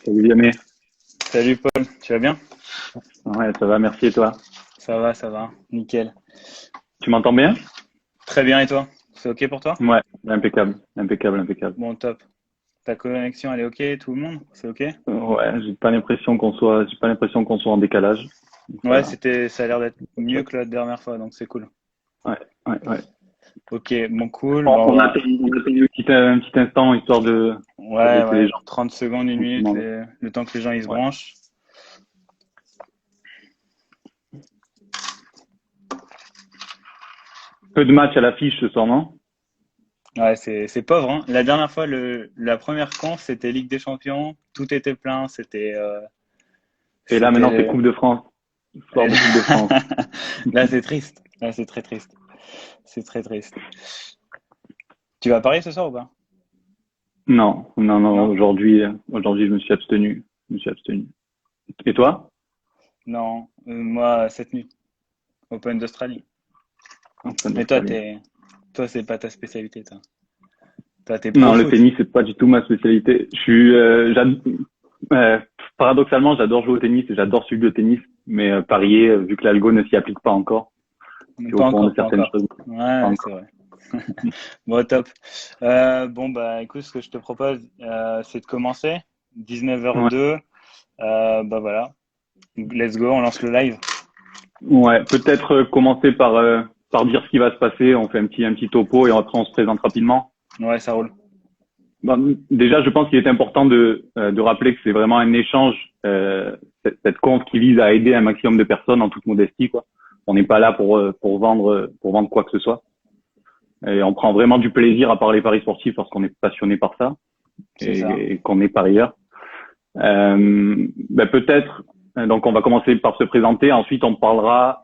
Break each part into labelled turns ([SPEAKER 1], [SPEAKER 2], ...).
[SPEAKER 1] Salut Vianney.
[SPEAKER 2] Salut Paul, tu vas bien?
[SPEAKER 1] Ouais, ça va, merci et toi?
[SPEAKER 2] Ça va, nickel.
[SPEAKER 1] Tu m'entends bien?
[SPEAKER 2] Très bien et toi? C'est ok pour toi?
[SPEAKER 1] Ouais, impeccable, impeccable, impeccable.
[SPEAKER 2] Bon, top. Ta connexion, elle est ok, tout le monde? C'est ok?
[SPEAKER 1] Ouais, j'ai pas l'impression qu'on soit en décalage. Donc
[SPEAKER 2] Ouais, ça a l'air d'être
[SPEAKER 1] c'est
[SPEAKER 2] mieux
[SPEAKER 1] chouette.
[SPEAKER 2] que la dernière fois, donc c'est cool.
[SPEAKER 1] Ouais, ouais, ouais.
[SPEAKER 2] Ok, bon, cool.
[SPEAKER 1] On,
[SPEAKER 2] Bon,
[SPEAKER 1] on attend, on attend un petit instant histoire de
[SPEAKER 2] ouais,
[SPEAKER 1] laisser les
[SPEAKER 2] ouais,
[SPEAKER 1] gens
[SPEAKER 2] 30 secondes, une minute,
[SPEAKER 1] tranquillement.
[SPEAKER 2] le temps que les gens ils se
[SPEAKER 1] Ouais.
[SPEAKER 2] branchent.
[SPEAKER 1] Peu de matchs à l'affiche ce soir, non?
[SPEAKER 2] Ouais, c'est pauvre, hein. La dernière fois, la première conf, c'était Ligue des Champions, tout était plein,
[SPEAKER 1] Et là
[SPEAKER 2] c'était
[SPEAKER 1] maintenant c'est Coupe de France.
[SPEAKER 2] et
[SPEAKER 1] Soir de Coupe de France.
[SPEAKER 2] là, c'est triste. Là, c'est très triste. C'est très triste. Tu vas à Paris ce soir ou pas?
[SPEAKER 1] Non, non, non.
[SPEAKER 2] Non?
[SPEAKER 1] Aujourd'hui, je me suis abstenu. Je me suis abstenu. Et toi?
[SPEAKER 2] Non, moi, cette nuit, Open d'Australie.
[SPEAKER 1] Enfin,
[SPEAKER 2] Mais toi,
[SPEAKER 1] d'Australie.
[SPEAKER 2] c'est pas ta spécialité, toi. Toi, t'es pro
[SPEAKER 1] Non, le
[SPEAKER 2] foot.
[SPEAKER 1] tennis, c'est pas du tout ma spécialité. Euh, paradoxalement, j'adore jouer au tennis et j'adore suivre le tennis, mais parier, vu que l'algo ne s'y applique pas encore, je suis au
[SPEAKER 2] Pas
[SPEAKER 1] courant de
[SPEAKER 2] encore, pas
[SPEAKER 1] certaines
[SPEAKER 2] encore.
[SPEAKER 1] choses,
[SPEAKER 2] Ouais,
[SPEAKER 1] pas
[SPEAKER 2] ouais, c'est
[SPEAKER 1] encore.
[SPEAKER 2] vrai. Bon, top. Bon, bah, écoute, ce que je te propose, c'est de commencer.
[SPEAKER 1] Ouais,
[SPEAKER 2] 19h02. Bah voilà. Let's go, on lance le live.
[SPEAKER 1] ouais. Peut-être commencer par dire ce qui va se passer. On fait un petit topo et après on se présente rapidement.
[SPEAKER 2] Ouais, ça roule.
[SPEAKER 1] Bon, déjà, je pense qu'il est important de rappeler que c'est vraiment un échange, cette conf qui vise à aider un maximum de personnes en toute modestie, quoi. On n'est pas là pour vendre quoi que ce soit. Et on prend vraiment du plaisir à parler paris sportifs parce qu'on est passionné par ça
[SPEAKER 2] C'est ça.
[SPEAKER 1] et qu'on est parieur. Peut-être, donc on va commencer par se présenter. Ensuite, on parlera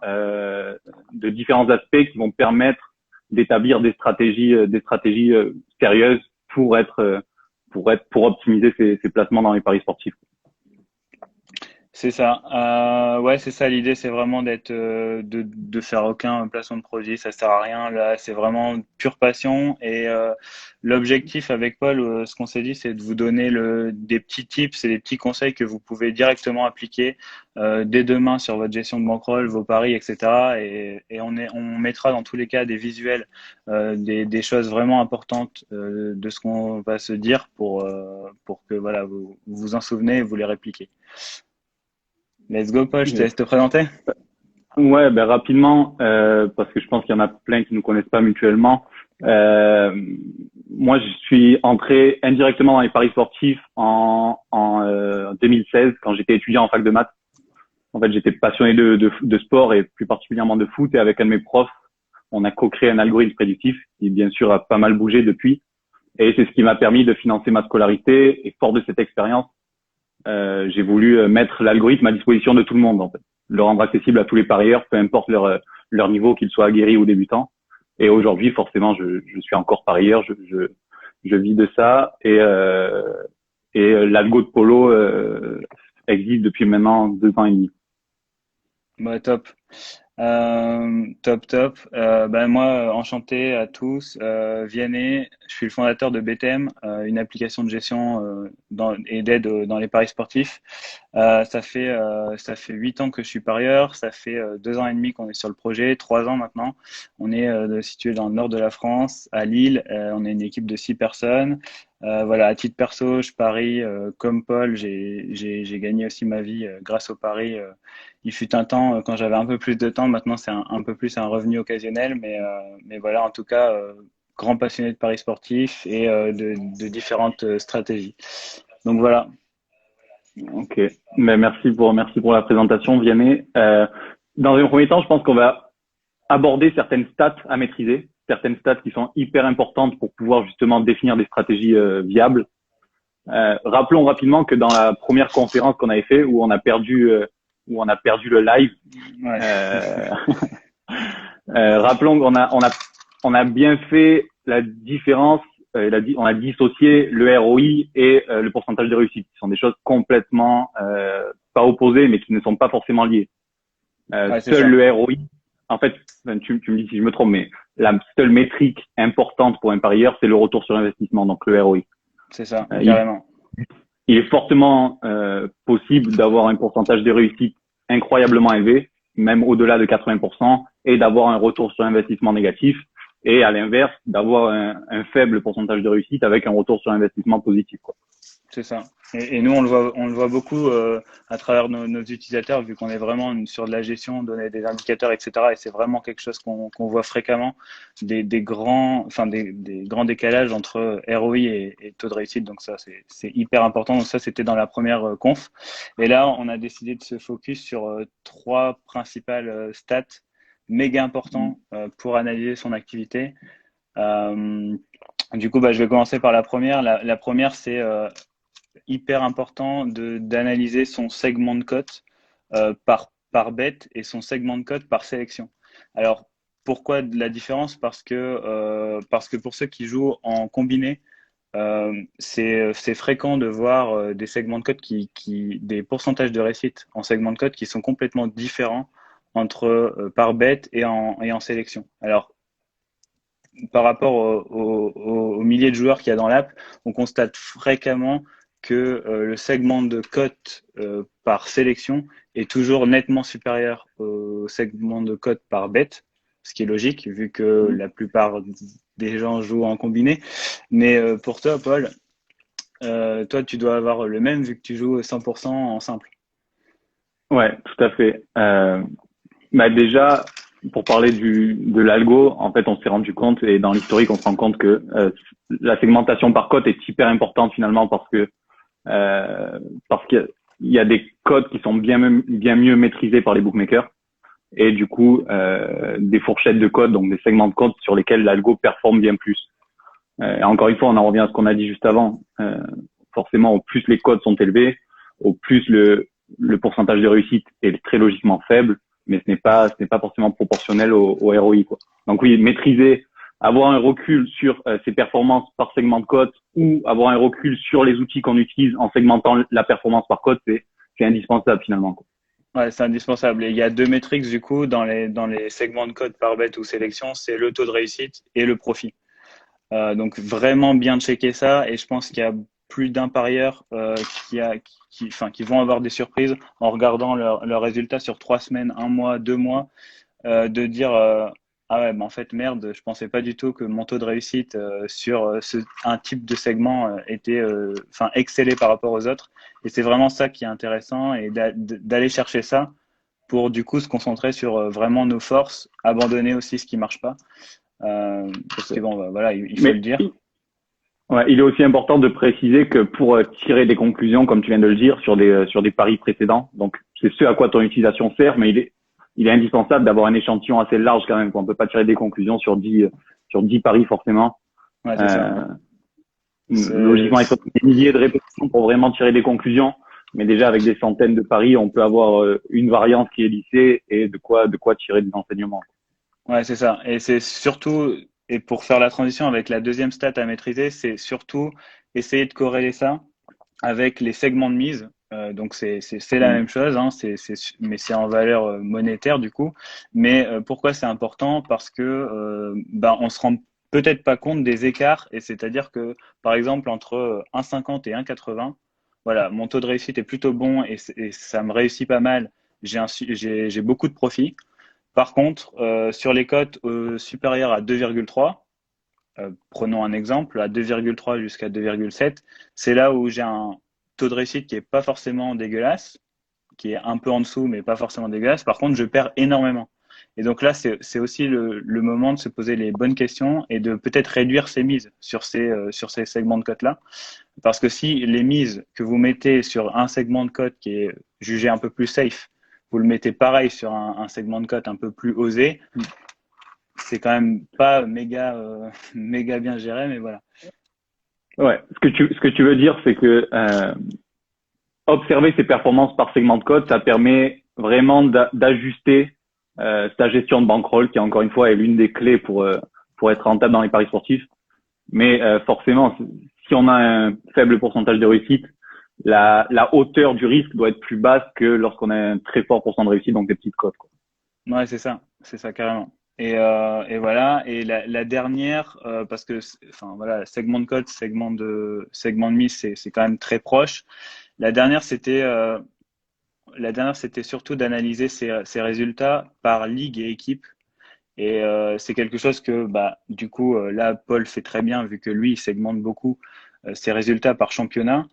[SPEAKER 1] de différents aspects qui vont permettre d'établir des stratégies sérieuses pour pour optimiser ses placements dans les paris sportifs.
[SPEAKER 2] C'est ça. Ouais, c'est ça. L'idée, c'est vraiment de faire aucun placement de produit. Ça sert à rien. Là, c'est vraiment pure passion. Et l'objectif avec Paul, ce qu'on s'est dit, c'est de vous donner des petits tips et des petits conseils que vous pouvez directement appliquer dès demain sur votre gestion de bankroll, vos paris, etc. Et on mettra dans tous les cas des visuels, des choses vraiment importantes de ce qu'on va se dire pour que voilà, vous vous en souvenez et vous les répliquez. Let's go, Paul, je te
[SPEAKER 1] Yes.
[SPEAKER 2] laisse te présenter.
[SPEAKER 1] Ouais, rapidement, parce que je pense qu'il y en a plein qui nous connaissent pas mutuellement. Euh, Moi, je suis entré indirectement dans les paris sportifs en 2016 quand j'étais étudiant en fac de maths. En fait, j'étais passionné de sport et plus particulièrement de foot. Et avec un de mes profs, on a co-créé un algorithme prédictif qui, bien sûr, a pas mal bougé depuis. Et c'est ce qui m'a permis de financer ma scolarité. Et fort de cette expérience, j'ai voulu mettre l'algorithme à disposition de tout le monde, en fait. Le rendre accessible à tous les parieurs, peu importe leur niveau, qu'ils soient aguerris ou débutants. Et aujourd'hui, forcément, je suis encore parieur. Je vis de ça. Et l'algo de Polo existe depuis maintenant 2 ans et demi.
[SPEAKER 2] Bah, top. Top. Ben moi, enchanté à tous. Vianney, je suis le fondateur de BTM, une application de gestion et d'aide dans les paris sportifs. Ça fait 8 ans que je suis parieur. Ça fait 2 ans et demi qu'on est sur le projet, 3 ans maintenant. On est situé dans le nord de la France, à Lille. On est une équipe de 6 personnes. Voilà, à titre perso, je parie comme Paul. J'ai gagné aussi ma vie grâce au pari. Il fut un temps quand j'avais un peu plus de temps. Maintenant, c'est un peu plus un revenu occasionnel, mais voilà, en tout cas, grand passionné de paris sportifs et de différentes stratégies. Donc voilà.
[SPEAKER 1] Ok. Merci pour la présentation, Vianney. Dans un premier temps, je pense qu'on va aborder certaines stats à maîtriser, certaines stats qui sont hyper importantes pour pouvoir justement définir des stratégies viables. Rappelons rapidement que dans la première conférence qu'on avait fait, où on a perdu le live,
[SPEAKER 2] Ouais.
[SPEAKER 1] euh, rappelons on a bien fait la différence. On a dissocié le ROI et le pourcentage de réussite, qui sont des choses complètement pas opposées, mais qui ne sont pas forcément liées.
[SPEAKER 2] Ouais, c'est
[SPEAKER 1] Seul
[SPEAKER 2] ça.
[SPEAKER 1] le ROI en fait, tu me dis si je me trompe, mais la seule métrique importante pour un parieur, c'est le retour sur investissement, donc le ROI.
[SPEAKER 2] C'est ça,
[SPEAKER 1] Euh, il,
[SPEAKER 2] carrément.
[SPEAKER 1] il est fortement possible d'avoir un pourcentage de réussite incroyablement élevé, même au-delà de 80%, et d'avoir un retour sur investissement négatif, et à l'inverse, d'avoir un faible pourcentage de réussite avec un retour sur investissement positif, quoi.
[SPEAKER 2] C'est ça. Et nous, on le voit beaucoup à travers nos utilisateurs, vu qu'on est vraiment sur de la gestion, donner des indicateurs, etc. Et c'est vraiment quelque chose qu'on voit fréquemment, des grands décalages entre ROI et taux de réussite. Donc ça, c'est hyper important. Donc ça, c'était dans la première conf. Et là, on a décidé de se focus sur trois principales stats méga importants pour analyser son activité. Du coup, je vais commencer par la première. La première, c'est hyper important d'analyser son segment de cote par bet et son segment de cote par sélection. Alors, pourquoi la différence? Parce que pour ceux qui jouent en combiné, c'est fréquent de voir des segments de cote des pourcentages de réussite en segment de cote qui sont complètement différents entre par bet et en sélection. Alors, par rapport au milliers de joueurs qu'il y a dans l'app, on constate fréquemment que le segment de cote par sélection est toujours nettement supérieur au segment de cote par bet, ce qui est logique vu que la plupart des gens jouent en combiné. Mais pour toi, Paul, toi, tu dois avoir le même vu que tu joues 100% en simple.
[SPEAKER 1] Ouais, tout à fait. Déjà, pour parler de l'algo, en fait, on s'est rendu compte, et dans l'historique, on se rend compte que la segmentation par cote est hyper importante finalement parce qu'il y a des codes qui sont bien mieux maîtrisés par les bookmakers, et du coup des fourchettes de codes, donc des segments de codes sur lesquels l'algo performe bien plus. Et encore une fois, on en revient à ce qu'on a dit juste avant. Forcément, au plus les codes sont élevés, au plus le pourcentage de réussite est très logiquement faible, mais ce n'est pas forcément proportionnel au ROI, quoi. Donc oui, maîtriser, avoir un recul sur ses performances par segment de cote, ou avoir un recul sur les outils qu'on utilise en segmentant la performance par cote, c'est indispensable finalement, quoi.
[SPEAKER 2] Ouais, c'est indispensable. Et il y a deux métriques du coup dans les segments de code par bet ou sélection, c'est le taux de réussite et le profit. Donc vraiment bien checker ça, et je pense qu'il y a plus d'un parieur qui vont avoir des surprises en regardant leurs résultats sur 3 semaines, un mois, 2 mois, de dire ah ouais, en fait merde, je pensais pas du tout que mon taux de réussite sur un type de segment était excellé par rapport aux autres. Et c'est vraiment ça qui est intéressant, et d'aller chercher ça pour du coup se concentrer sur vraiment nos forces, abandonner aussi ce qui marche pas. Parce que bon, voilà, il faut le
[SPEAKER 1] Mais
[SPEAKER 2] dire.
[SPEAKER 1] ouais, il est aussi important de préciser que pour tirer des conclusions, comme tu viens de le dire, sur des paris précédents, donc c'est ce à quoi ton utilisation sert, mais il est indispensable d'avoir un échantillon assez large quand même, qu'on peut pas tirer des conclusions sur 10 paris forcément.
[SPEAKER 2] Ouais, c'est ça.
[SPEAKER 1] Logiquement, il faut des milliers de répétitions pour vraiment tirer des conclusions, mais déjà avec des centaines de paris, on peut avoir une variance qui est lissée et de quoi tirer des enseignements.
[SPEAKER 2] Ouais, c'est ça. Et c'est surtout, et pour faire la transition avec la deuxième stat à maîtriser, c'est surtout essayer de corréler ça avec les segments de mise. Donc c'est la même chose, hein, mais c'est en valeur monétaire du coup. Mais pourquoi c'est important? Parce que on se rend peut-être pas compte des écarts, et c'est-à-dire que par exemple entre 1,50 et 1,80, voilà, mon taux de réussite est plutôt bon, et ça me réussit pas mal. J'ai beaucoup de profit. Par contre, sur les cotes supérieures à 2,3, prenons un exemple, à 2,3 jusqu'à 2,7, c'est là où j'ai un taux de réussite qui est pas forcément dégueulasse, qui est un peu en dessous, mais pas forcément dégueulasse. Par contre, je perds énormément. Et donc là, c'est aussi le moment de se poser les bonnes questions et de peut-être réduire ses mises sur ces segments de cotes-là. Parce que si les mises que vous mettez sur un segment de cote qui est jugé un peu plus safe, vous le mettez pareil sur un segment de cote un peu plus osé, c'est quand même pas méga bien géré, mais voilà.
[SPEAKER 1] Ouais, ce que tu veux dire, c'est que observer ses performances par segment de code, ça permet vraiment d'ajuster sa gestion de bankroll, qui encore une fois est l'une des clés pour être rentable dans les paris sportifs. Mais forcément, si on a un faible pourcentage de réussite, la hauteur du risque doit être plus basse que lorsqu'on a un très fort pourcentage de réussite, donc des petites cotes, quoi.
[SPEAKER 2] Ouais, c'est ça. C'est ça carrément. Et voilà. Et la dernière, parce que, enfin voilà, segment de code, segment de mise, c'est quand même très proche. La dernière, c'était surtout d'analyser ces résultats par ligue et équipe. Et c'est quelque chose que, bah, du coup, là, Paul fait très bien vu que lui, il segmente beaucoup ses résultats par championnat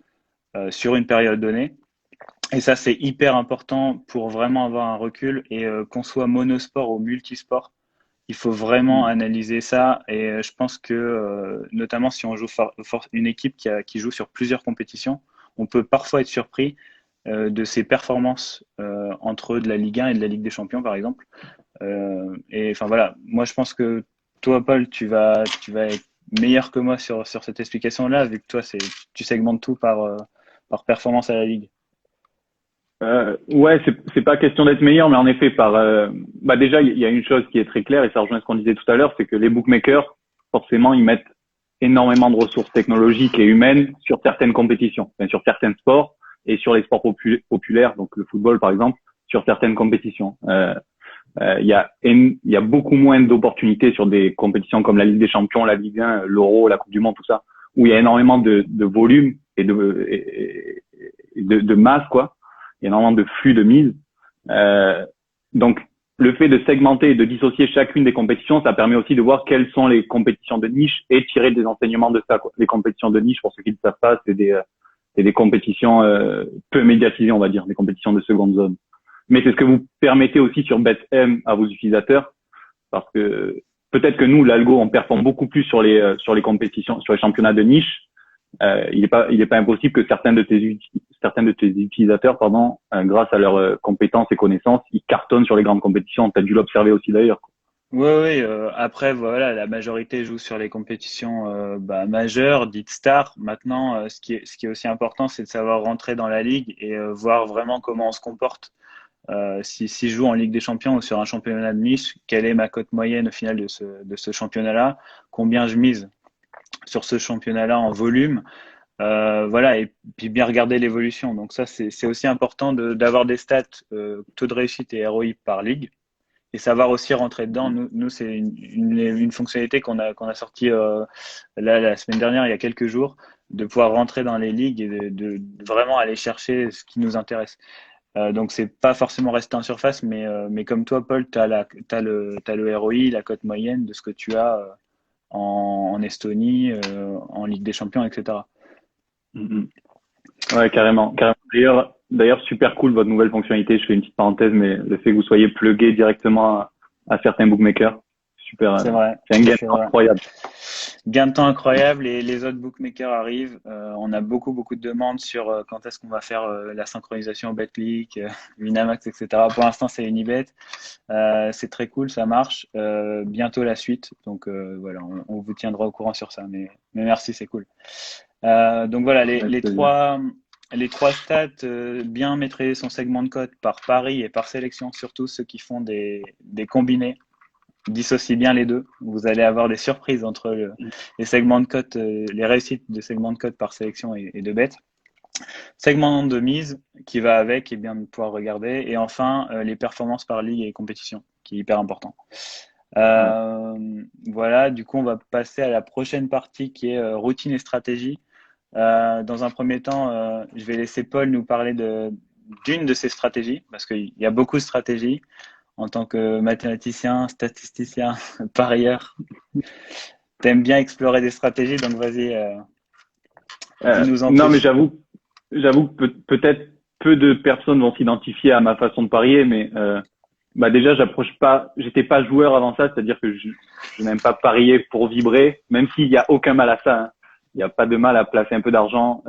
[SPEAKER 2] sur une période donnée. Et ça, c'est hyper important pour vraiment avoir un recul et qu'on soit monosport ou multisport. Il faut vraiment
[SPEAKER 1] Mm.
[SPEAKER 2] analyser ça et je pense que notamment si on joue une équipe qui joue sur plusieurs compétitions, on peut parfois être surpris de ses performances entre de la Ligue 1 et de la Ligue des Champions par exemple. Et enfin voilà, moi je pense que toi Paul, tu vas être meilleur que moi sur cette explication-là vu que toi tu segmentes tout par performance à la Ligue.
[SPEAKER 1] Ouais, c'est pas question d'être meilleur, mais en effet, bah déjà, il y a une chose qui est très claire et ça rejoint ce qu'on disait tout à l'heure, c'est que les bookmakers, forcément, ils mettent énormément de ressources technologiques et humaines sur certaines compétitions, enfin, sur certains sports et sur les sports populaires, donc le football par exemple, sur certaines compétitions. Il y a beaucoup moins d'opportunités sur des compétitions comme la Ligue des Champions, la Ligue 1, l'Euro, la Coupe du Monde, tout ça, où il y a énormément de volume et de masse, quoi. Il y a énormément de flux de mise. Donc, le fait de segmenter et de dissocier chacune des compétitions, ça permet aussi de voir quelles sont les compétitions de niche et tirer des enseignements de ça, quoi. Les compétitions de niche, pour ceux qui ne savent pas, c'est des compétitions peu médiatisées, on va dire, des compétitions de seconde zone. Mais c'est ce que vous permettez aussi sur BetM à vos utilisateurs, parce que peut-être que nous, l'algo, on performe beaucoup plus sur les compétitions, sur les championnats de niche. Il est pas impossible que certains de tes utilisateurs, pardon, grâce à leurs compétences et connaissances, ils cartonnent sur les grandes compétitions. T'as dû l'observer aussi d'ailleurs.
[SPEAKER 2] Oui, oui. Après, voilà, la majorité joue sur les compétitions bah, majeures, dites stars. Maintenant, ce qui est aussi important, c'est de savoir rentrer dans la ligue et voir vraiment comment on se comporte. Si je joue en Ligue des Champions ou sur un championnat de niche, quelle est ma cote moyenne au final de ce championnat-là? Combien je mise sur ce championnat-là en volume? Voilà, et puis bien regarder l'évolution. Donc ça, c'est aussi important d'avoir des stats, taux de réussite et ROI par ligue et savoir aussi rentrer dedans. Nous c'est une fonctionnalité qu'on a sorti là, la semaine dernière, il y a quelques jours, de pouvoir rentrer dans les ligues et de vraiment aller chercher ce qui nous intéresse. Donc c'est pas forcément rester en surface, mais comme toi, Paul, t'as le ROI, la cote moyenne de ce que tu as en Estonie, en Ligue des Champions, etc.
[SPEAKER 1] Mm-hmm. Ouais, carrément, carrément. D'ailleurs, super cool votre nouvelle fonctionnalité. Je fais une petite parenthèse, mais le fait que vous soyez plugué directement à certains bookmakers, super.
[SPEAKER 2] C'est vrai,
[SPEAKER 1] C'est un gain
[SPEAKER 2] c'est vrai.
[SPEAKER 1] incroyable.
[SPEAKER 2] Gain de temps incroyable et les autres bookmakers arrivent. On a beaucoup, beaucoup de demandes sur quand est-ce qu'on va faire la synchronisation Betclic, Winamax, etc. Pour l'instant, c'est Unibet. C'est très cool, ça marche. Bientôt la suite. Donc voilà, on vous tiendra au courant sur ça. Mais merci, c'est cool. Donc voilà, les,
[SPEAKER 1] Avec
[SPEAKER 2] les
[SPEAKER 1] plaisir.
[SPEAKER 2] trois, les trois stats, bien maîtriser son segment de code par pari et par sélection, surtout ceux qui font des combinés. Dissociez bien les deux. Vous allez avoir des surprises entre les segments de code, les réussites de segments de code par sélection et de bet. Segment de mise qui va avec et bien de pouvoir regarder. Et enfin, les performances par ligue et compétition, qui est hyper important.
[SPEAKER 1] Ouais.
[SPEAKER 2] Voilà, du coup, on va passer à la prochaine partie qui est routine et stratégie. Dans un premier temps, je vais laisser Paul nous parler d'une de ces stratégies, parce qu'il y a beaucoup de stratégies. En tant que mathématicien, statisticien, parieur, t'aimes bien explorer des stratégies, donc vas-y, dis-nous en
[SPEAKER 1] Non, mais
[SPEAKER 2] plus.
[SPEAKER 1] j'avoue que peut-être peu de personnes vont s'identifier à ma façon de parier, mais bah déjà, j'étais pas joueur avant ça, c'est-à-dire que je n'aime pas parier pour vibrer, même s'il y a aucun mal à ça, hein. Il n'y a pas de mal à placer un peu d'argent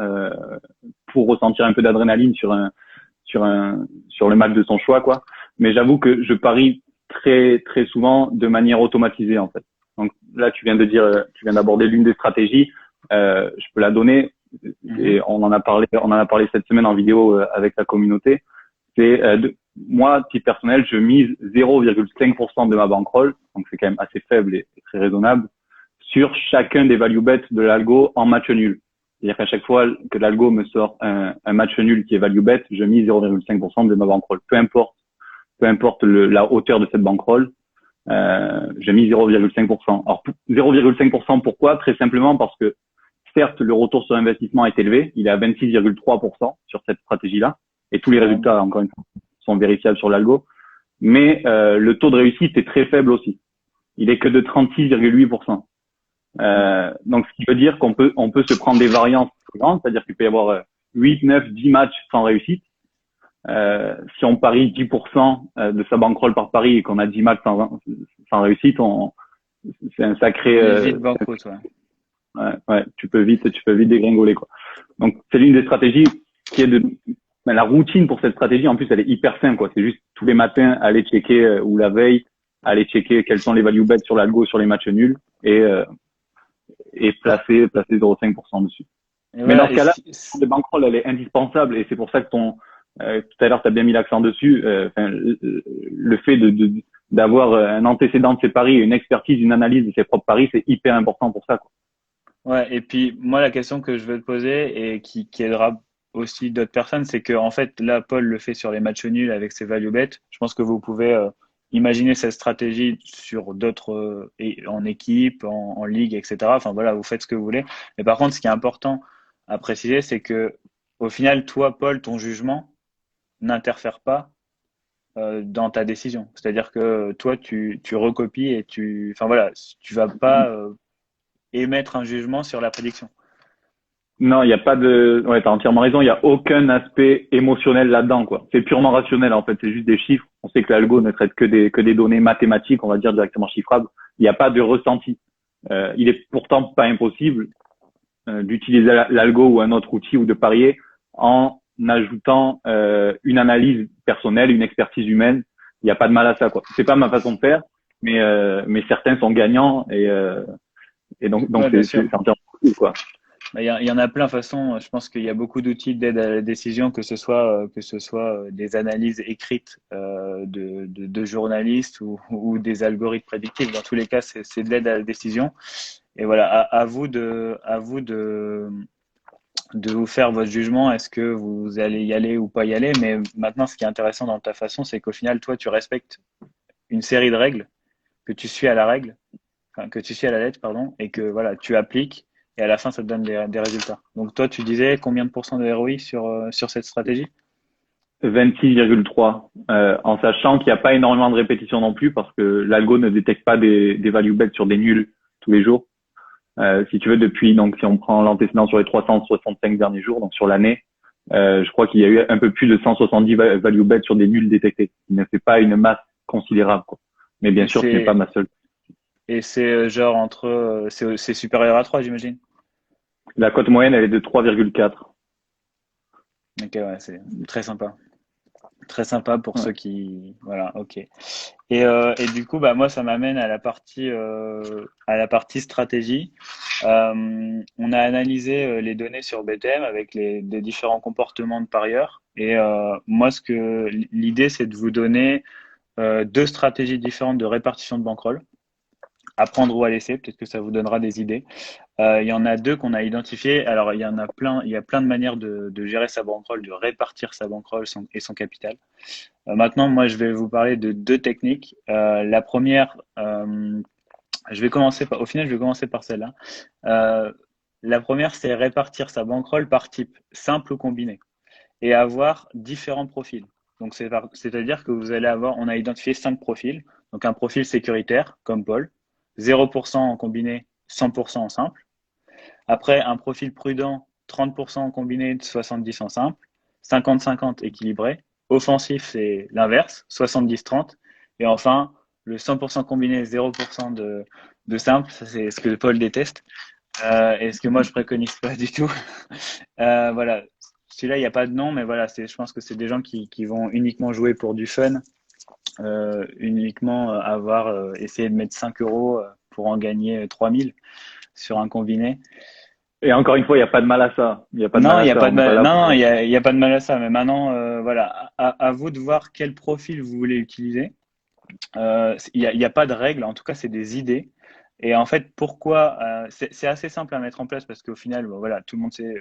[SPEAKER 1] pour ressentir un peu d'adrénaline sur le match de son choix, quoi. Mais j'avoue que je parie très très souvent de manière automatisée, en fait. Donc là, tu viens d'aborder l'une des stratégies. Je peux la donner
[SPEAKER 2] Mhm.
[SPEAKER 1] et on en a parlé cette semaine en vidéo avec la communauté. C'est moi, titre personnel, je mise 0,5% de ma bankroll, donc c'est quand même assez faible et très raisonnable, sur chacun des value bets de l'algo en match nul. C'est-à-dire qu'à chaque fois que l'algo me sort un match nul qui est value bet, je mise 0,5% de ma bankroll. Peu importe la hauteur de cette bankroll, J'ai mis 0,5%. Alors 0,5%, pourquoi? Très simplement parce que certes, le retour sur investissement est élevé, il est à 26,3% sur cette stratégie-là, et tous les
[SPEAKER 2] Ouais.
[SPEAKER 1] résultats, encore une fois, sont vérifiables sur l'algo, mais le taux de réussite est très faible aussi. Il est que de 36,8%. Donc, ce qui veut dire on peut se prendre des variances grandes, c'est-à-dire qu'il peut y avoir 8, 9, 10 matchs sans réussite. Si on parie 10% de sa bankroll par pari et qu'on a 10 matchs sans réussite, c'est un sacré,
[SPEAKER 2] On est vite banqueroute, ouais.
[SPEAKER 1] ouais, tu peux vite dégringoler, quoi. Donc, c'est l'une des stratégies qui est la routine pour cette stratégie. En plus, elle est hyper simple, quoi. C'est juste tous les matins aller checker, ou la veille, aller checker quels sont les value bets sur l'algo sur les matchs nuls et placer 0,5% dessus.
[SPEAKER 2] Et
[SPEAKER 1] Mais dans
[SPEAKER 2] voilà,
[SPEAKER 1] ce cas-là, le bankroll, elle est indispensable et c'est pour ça que tout à l'heure, tu as bien mis l'accent dessus. Le fait d'avoir un antécédent de ses paris, une expertise, une analyse de ses propres paris, c'est hyper important pour ça, quoi.
[SPEAKER 2] ouais, et puis moi, la question que je veux te poser et qui aidera aussi d'autres personnes, c'est que en fait, là, Paul le fait sur les matchs nuls avec ses value bets. Je pense que vous pouvez imaginer cette stratégie sur d'autres, en équipe, en ligue, etc. Enfin voilà, vous faites ce que vous voulez. Mais par contre, ce qui est important à préciser, c'est que au final, toi, Paul, ton jugement n'interfère pas dans ta décision. C'est-à-dire que toi, tu recopies et enfin voilà, tu vas pas émettre un jugement sur la prédiction.
[SPEAKER 1] Non, il n'y a pas de. Ouais, t'as entièrement raison. Il n'y a aucun aspect émotionnel là-dedans, quoi. C'est purement rationnel, en fait. C'est juste des chiffres. On sait que l'algo ne traite que des données mathématiques, on va dire directement chiffrables. Il n'y a pas de ressenti. Il est pourtant pas impossible d'utiliser l'algo ou un autre outil ou de parier en ajoutant une analyse personnelle, une expertise humaine. Il n'y a pas de mal à ça, quoi. C'est pas ma façon de faire, mais certains sont gagnants et donc
[SPEAKER 2] Ouais, bien sûr.
[SPEAKER 1] c'est entièrement cool, quoi.
[SPEAKER 2] Bah, il y en a plein de façons. Je pense qu'il y a beaucoup d'outils d'aide à la décision, que ce soit des analyses écrites de journalistes ou des algorithmes prédictifs. Dans tous les cas, c'est de l'aide à la décision. Et voilà, à vous de vous faire votre jugement. Est-ce que vous allez y aller ou pas y aller? Mais maintenant, ce qui est intéressant dans ta façon, c'est qu'au final, toi, tu respectes une série de règles que tu suis à la règle, enfin, que tu suis à la lettre, pardon, et que voilà, tu appliques, et à la fin, ça te donne des résultats. Donc toi, tu disais combien de pourcents de ROI sur cette stratégie?
[SPEAKER 1] 26,3, en sachant qu'il n'y a pas énormément de répétitions non plus parce que l'algo ne détecte pas des value bets sur des nuls tous les jours. Si tu veux, donc si on prend l'antécédent sur les 365 derniers jours, donc sur l'année, je crois qu'il y a eu un peu plus de 170 value bets sur des nuls détectés. Il ne fait pas une masse considérable, quoi. Mais bien
[SPEAKER 2] Et
[SPEAKER 1] sûr, ce n'est pas
[SPEAKER 2] c'est
[SPEAKER 1] ma seule.
[SPEAKER 2] et c'est genre c'est supérieur à 3, j'imagine.
[SPEAKER 1] La cote moyenne, elle est de 3,4.
[SPEAKER 2] Ok, ouais, c'est très sympa. Très sympa pour
[SPEAKER 1] Ouais.
[SPEAKER 2] ceux qui. Voilà, ok. Et du coup, bah, moi, ça m'amène à la partie stratégie. On a analysé les données sur BTM avec les différents comportements de parieurs. Et moi, l'idée, c'est de vous donner deux stratégies différentes de répartition de bankroll. À prendre ou à laisser, peut-être que ça vous donnera des idées. Il y en a deux qu'on a identifiées. Alors, il y en a plein, il y a plein de manières de gérer sa bankroll, de répartir sa bankroll et son capital. Maintenant, moi, je vais vous parler de deux techniques. La première, au final, je vais commencer par celle-là. Euh, la première, c'est répartir sa bankroll par type, simple ou combiné, et avoir différents profils. Donc, c'est-à-dire que on a identifié 5 profils. Donc, un profil sécuritaire, comme Paul, 0% en combiné, 100% en simple. Après, un profil prudent, 30% en combiné, 70 en simple, 50-50 équilibré. Offensif, c'est l'inverse, 70-30. Et enfin, le 100% combiné, 0% de simple, ça c'est ce que Paul déteste, et ce que moi je préconise pas du tout. Voilà, celui-là, il n'y a pas de nom, mais voilà, je pense que c'est des gens qui vont uniquement jouer pour du fun, uniquement essayer de mettre 5 euros pour en gagner 3000 sur un combiné.
[SPEAKER 1] Et encore une fois, il n'y a pas de mal à ça. Il n'y a pas de mal
[SPEAKER 2] Non, il
[SPEAKER 1] à
[SPEAKER 2] y a
[SPEAKER 1] ça.
[SPEAKER 2] pas
[SPEAKER 1] On
[SPEAKER 2] de
[SPEAKER 1] n'est pas
[SPEAKER 2] mal.
[SPEAKER 1] là
[SPEAKER 2] Non,
[SPEAKER 1] pour.
[SPEAKER 2] il y a pas de mal à ça. Mais maintenant, voilà, à vous de voir quel profil vous voulez utiliser. Il y a pas de règles. En tout cas, c'est des idées. Et en fait, pourquoi c'est assez simple à mettre en place parce qu'au final, bon, voilà, tout le monde sait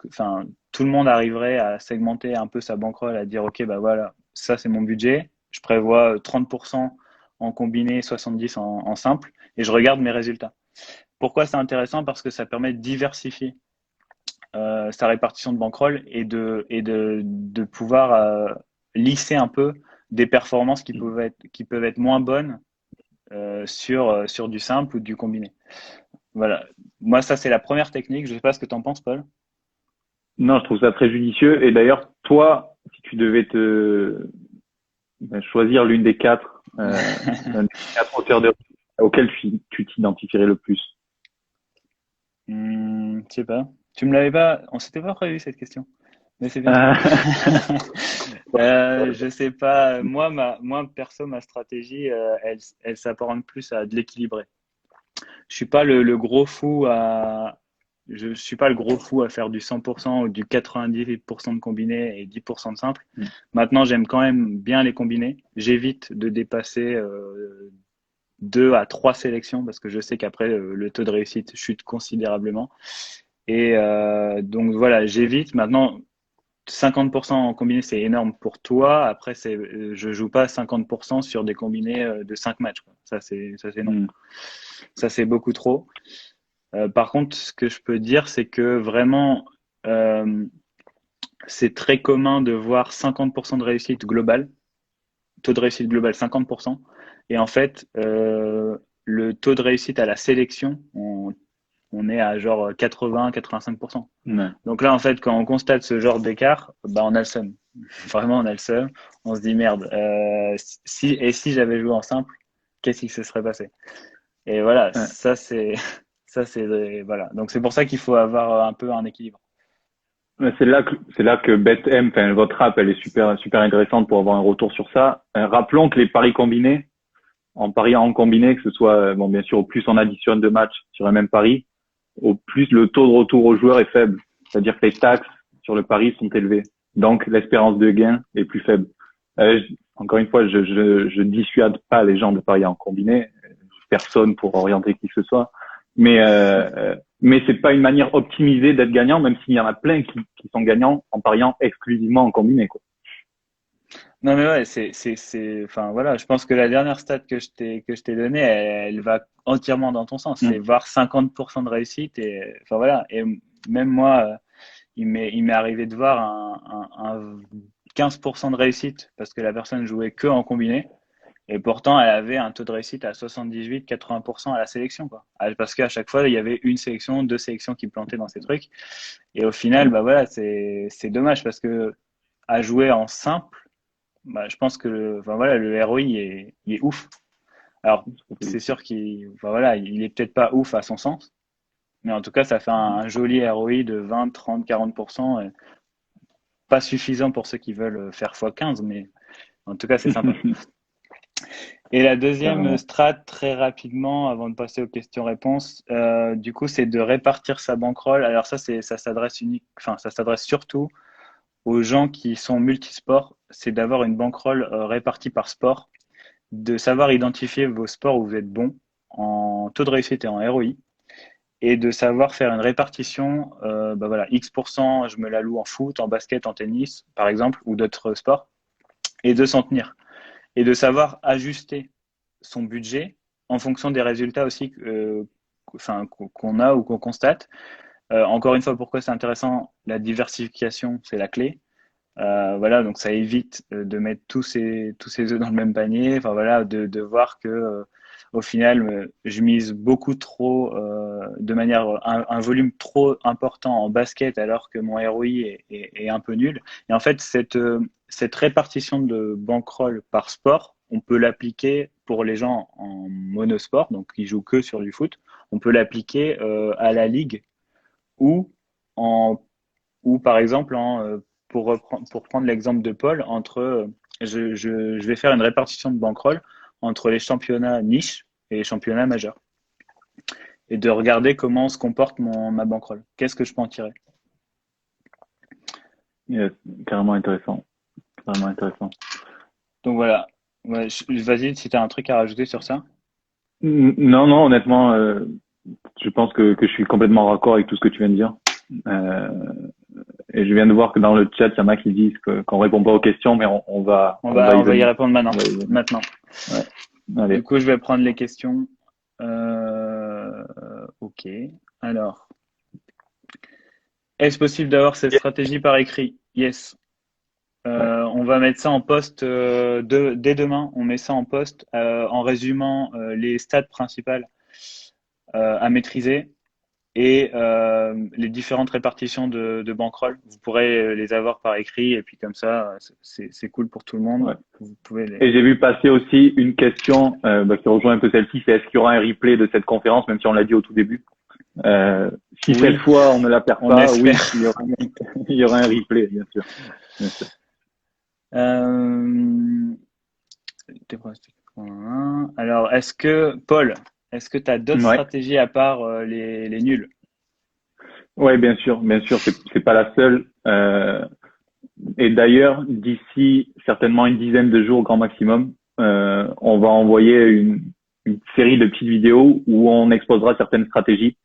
[SPEAKER 2] enfin, tout le monde arriverait à segmenter un peu sa bankroll, à dire, ok, bah voilà, ça c'est mon budget. Je prévois 30% en combiné, 70 en simple, et je regarde mes résultats. Pourquoi c'est intéressant? Parce que ça permet de diversifier sa répartition de bankroll et de pouvoir lisser un peu des performances qui peuvent être moins bonnes sur du simple ou du combiné. Voilà. Moi, ça, c'est la première technique. Je sais pas ce que tu en penses, Paul.
[SPEAKER 1] Non, je trouve ça très judicieux. Et d'ailleurs, toi, si tu devais choisir l'une des quatre, l'un des quatre auteurs de auxquels tu t'identifierais le plus.
[SPEAKER 2] Je sais pas. Tu me l'avais pas. On s'était pas prévu cette question. Mais c'est bien. Je sais pas. Moi, perso, ma stratégie, elle s'apparente plus à de l'équilibré. Je suis pas le gros fou à. Je suis pas le gros fou à faire du 100% ou du 98% de combiné et 10% de simple. Maintenant, j'aime quand même bien les combinés. J'évite de dépasser 2 à 3 sélections parce que je sais qu'après, le taux de réussite chute considérablement. Et donc voilà, j'évite. Maintenant, 50% en combiné, c'est énorme pour toi. Après, je joue pas 50% sur des combinés de 5 matchs, quoi. Ça, c'est non. Ça, c'est beaucoup trop. Par contre, ce que je peux dire, c'est que vraiment, c'est très commun de voir 50% de réussite globale, taux de réussite global 50%. Et en fait, le taux de réussite à la sélection, on est à genre 80-85%.
[SPEAKER 1] Ouais.
[SPEAKER 2] Donc là, en fait, quand on constate ce genre d'écart, bah, on a le seum. Vraiment, on a le seum. On se dit merde. Si j'avais joué en simple, qu'est-ce qui se serait passé? Et voilà,
[SPEAKER 1] Ouais.
[SPEAKER 2] voilà. Donc c'est pour ça qu'il faut avoir un peu un équilibre.
[SPEAKER 1] C'est là que BetM, enfin votre app, elle est super intéressante pour avoir un retour sur ça. Rappelons que les paris combinés, en pariant en combiné, que ce soit bon bien sûr au plus on additionne de matchs sur un même pari, au plus le taux de retour au joueur est faible. C'est-à-dire que les taxes sur le pari sont élevées. Donc l'espérance de gain est plus faible. Encore une fois, je dissuade pas les gens de parier en combiné. Personne pour orienter qui que ce soit. Mais c'est pas une manière optimisée d'être gagnant, même s'il y en a plein qui sont gagnants en pariant exclusivement en combiné, quoi.
[SPEAKER 2] Non mais ouais, enfin voilà, je pense que la dernière stat que je t'ai donnée, elle va entièrement dans ton sens. C'est voir 50% de réussite et enfin voilà. Et même moi, il m'est arrivé de voir un 15% de réussite parce que la personne jouait que en combiné. Et pourtant, elle avait un taux de réussite à 78-80% à la sélection, quoi. Parce qu'à chaque fois, il y avait une sélection, deux sélections qui plantaient dans ces trucs. Et au final, bah voilà, c'est dommage parce que à jouer en simple, bah, je pense que enfin, voilà, le ROI il est ouf. Alors, c'est sûr enfin, voilà, il est peut-être pas ouf à son sens, mais en tout cas, ça fait un joli ROI de 20, 30, 40%. Pas suffisant pour ceux qui veulent faire x15, mais en tout cas, c'est sympa. Et la deuxième strat, très rapidement, avant de passer aux questions-réponses, du coup, c'est de répartir sa bankroll. Alors ça s'adresse surtout aux gens qui sont multisports. C'est d'avoir une bankroll répartie par sport, de savoir identifier vos sports où vous êtes bon en taux de réussite et en ROI, et de savoir faire une répartition. Bah voilà, X%, je me la loue en foot, en basket, en tennis, par exemple, ou d'autres sports, et de s'en tenir. Et de savoir ajuster son budget en fonction des résultats aussi qu'on a ou qu'on constate. Encore une fois, pourquoi c'est intéressant? La diversification, c'est la clé. Voilà, donc ça évite de mettre tous ces œufs dans le même panier. Enfin voilà, de voir que au final, je mise beaucoup trop, de manière un volume trop important en basket alors que mon ROI est un peu nul. Et en fait, cette répartition de bankroll par sport, on peut l'appliquer pour les gens en monosport, donc qui jouent que sur du foot. On peut l'appliquer à la ligue ou ou par exemple pour prendre l'exemple de Paul, je vais faire une répartition de bankroll entre les championnats niches et les championnats majeurs. Et de regarder comment se comporte ma bankroll. Qu'est-ce que je peux en tirer?
[SPEAKER 1] Yes, carrément intéressant. Carrément intéressant.
[SPEAKER 2] Donc voilà. Ouais, vas-y, si tu as un truc à rajouter sur ça.
[SPEAKER 1] Non, honnêtement, je pense que je suis complètement raccord avec tout ce que tu viens de dire. Et je viens de voir que dans le chat, il y en a qui disent qu'on répond pas aux questions, mais on va
[SPEAKER 2] y répondre maintenant.
[SPEAKER 1] Ouais.
[SPEAKER 2] Du
[SPEAKER 1] Allez.
[SPEAKER 2] coup, je vais prendre les questions. Ok. Alors, est-ce possible d'avoir cette stratégie par écrit? Yes.
[SPEAKER 1] Ouais.
[SPEAKER 2] On va mettre ça en poste dès demain. On met ça en poste en résumant les stats principales à maîtriser et les différentes répartitions de bankroll. Vous pourrez les avoir par écrit et puis comme ça, c'est cool pour tout le monde.
[SPEAKER 1] Ouais.
[SPEAKER 2] Vous pouvez les.
[SPEAKER 1] Et j'ai vu passer aussi une question qui rejoint un peu celle-ci, c'est est-ce qu'il y aura un replay de cette conférence, même si on l'a dit au tout début. Si cette
[SPEAKER 2] Oui,
[SPEAKER 1] fois on ne la perd
[SPEAKER 2] on
[SPEAKER 1] pas,
[SPEAKER 2] espère.
[SPEAKER 1] oui, il y aura un replay, bien sûr. Bien sûr.
[SPEAKER 2] Euh, tes pronostics pour un. Alors, Paul, est-ce que tu as d'autres
[SPEAKER 1] Ouais.
[SPEAKER 2] stratégies à part les nuls?
[SPEAKER 1] Ouais, bien sûr, c'est pas la seule. Et d'ailleurs, d'ici certainement une dizaine de jours au grand maximum, on va envoyer une série de petites vidéos où on exposera certaines stratégies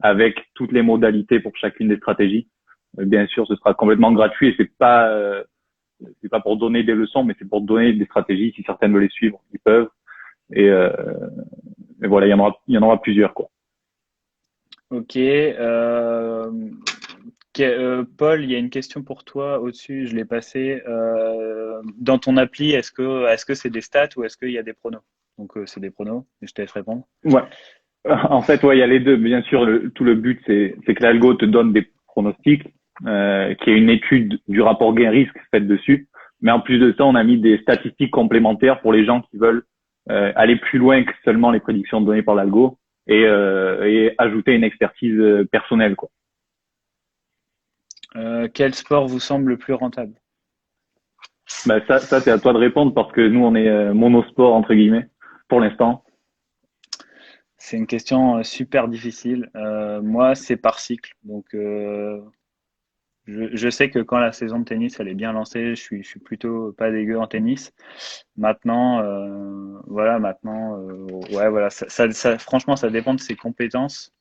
[SPEAKER 1] avec toutes les modalités pour chacune des stratégies. Bien sûr, ce sera complètement gratuit et c'est pas pour donner des leçons, mais c'est pour donner des stratégies. Si certaines veulent les suivre, ils peuvent. Et, euh, et voilà, il y en aura plusieurs, quoi.
[SPEAKER 2] Ok. Paul, il y a une question pour toi au-dessus, je l'ai passée. Dans ton appli, est-ce que c'est des stats ou est-ce qu'il y a des pronos? Donc c'est des pronos, et je te laisse répondre.
[SPEAKER 1] Ouais. En fait, ouais, il y a les deux. Bien sûr, tout le but, c'est que l'algo te donne des pronostics, qu'il y ait une étude du rapport gain-risque faite dessus. Mais en plus de ça, on a mis des statistiques complémentaires pour les gens qui veulent aller plus loin que seulement les prédictions données par l'algo et ajouter une expertise personnelle, quoi.
[SPEAKER 2] Quel sport vous semble le plus rentable?
[SPEAKER 1] Ben, ça c'est à toi de répondre parce que nous, on est monosport, entre guillemets, pour l'instant.
[SPEAKER 2] C'est une question super difficile. Moi, c'est par cycle. Donc, je sais que quand la saison de tennis elle est bien lancée, je suis plutôt pas dégueu en tennis. Maintenant, ouais, voilà, franchement, ça dépend de ses compétences.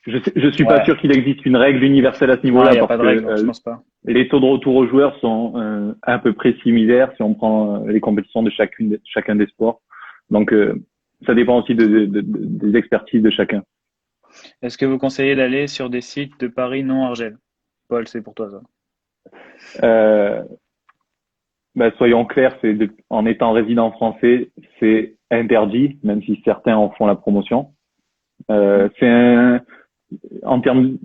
[SPEAKER 1] Je suis pas
[SPEAKER 2] Ouais,
[SPEAKER 1] sûr qu'il existe une règle universelle à ce
[SPEAKER 2] non, il
[SPEAKER 1] niveau-là
[SPEAKER 2] n'y a
[SPEAKER 1] parce
[SPEAKER 2] pas de
[SPEAKER 1] que
[SPEAKER 2] règle, je pense pas.
[SPEAKER 1] les taux de retour aux joueurs sont à peu près similaires si on prend les compétitions de chacun des sports. Donc, ça dépend aussi des expertises de chacun.
[SPEAKER 2] Est-ce que vous conseillez d'aller sur des sites de paris non argent? Paul, c'est pour toi ça.
[SPEAKER 1] Euh, soyons clairs, en étant résident français, c'est interdit, même si certains en font la promotion. C'est en termes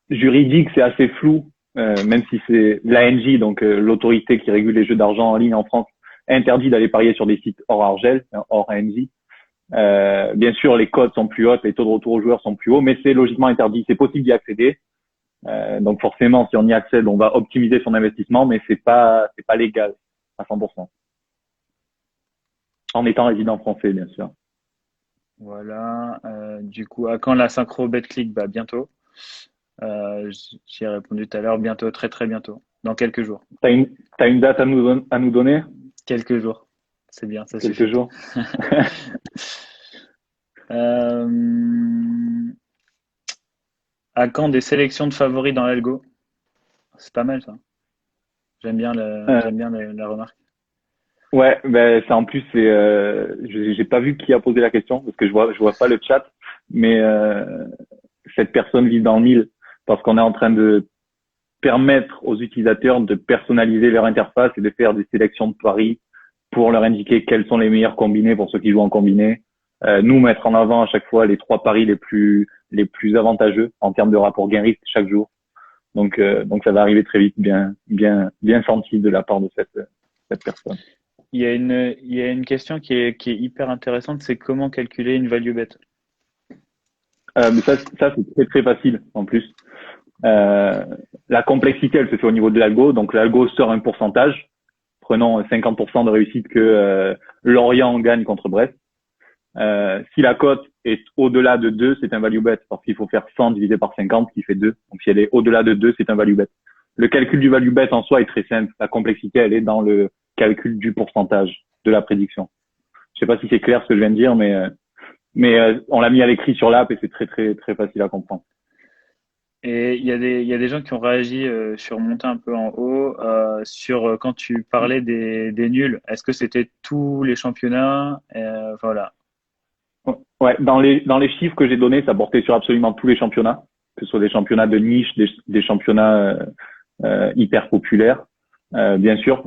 [SPEAKER 1] juridiques, c'est assez flou, même si c'est l'ANJ, donc l'autorité qui régule les jeux d'argent en ligne en France, interdit d'aller parier sur des sites hors Argel, hors ANJ. Bien sûr, les cotes sont plus hautes, les taux de retour aux joueurs sont plus hauts, mais c'est logiquement interdit. C'est possible d'y accéder. Donc forcément, si on y accède, on va optimiser son investissement, mais c'est pas légal à 100%. En étant résident français, bien sûr.
[SPEAKER 2] Voilà. Du coup, à quand la synchro BetClick? Bah, bientôt. J'y ai répondu tout à l'heure. Bientôt, très très bientôt. Dans quelques jours.
[SPEAKER 1] T'as une date à nous donner?
[SPEAKER 2] Quelques jours. C'est bien, ça
[SPEAKER 1] Quelques
[SPEAKER 2] suffit.
[SPEAKER 1] jours?
[SPEAKER 2] Euh, à quand des sélections de favoris dans l'algo? C'est pas mal ça.
[SPEAKER 1] Euh,
[SPEAKER 2] J'aime bien la remarque.
[SPEAKER 1] ouais, ben ça en plus j'ai pas vu qui a posé la question parce que je vois pas le chat, mais cette personne vit dans le mille parce qu'on est en train de permettre aux utilisateurs de personnaliser leur interface et de faire des sélections de paris pour leur indiquer quels sont les meilleurs combinés pour ceux qui jouent en combiné. Nous mettre en avant à chaque fois les trois paris les plus avantageux en termes de rapport gain-risque chaque jour. Donc ça va arriver très vite, bien senti de la part de cette personne.
[SPEAKER 2] Il y a une question qui est hyper intéressante, c'est comment calculer une value bet.
[SPEAKER 1] Mais ça c'est très très facile en plus. Euh, la complexité, elle se fait au niveau de l'algo. Donc l'algo sort un pourcentage. Prenons 50% de réussite que Lorient gagne contre Brest. Si la cote est au-delà de 2, c'est un value bet parce qu'il faut faire 100 divisé par 50 qui fait 2. Donc si elle est au-delà de 2, c'est un value bet. Le calcul du value bet en soi est très simple. La complexité, elle est dans le calcul du pourcentage de la prédiction. Je sais pas si c'est clair ce que je viens de dire, mais on l'a mis à l'écrit sur l'app et c'est très très très facile à comprendre.
[SPEAKER 2] Et il y a des gens qui ont réagi sur monter un peu en haut, sur quand tu parlais des nuls. Est-ce que c'était tous les championnats? Voilà.
[SPEAKER 1] Ouais, dans les chiffres que j'ai donnés, ça portait sur absolument tous les championnats, que ce soit des championnats de niche, des championnats hyper populaires. Bien sûr,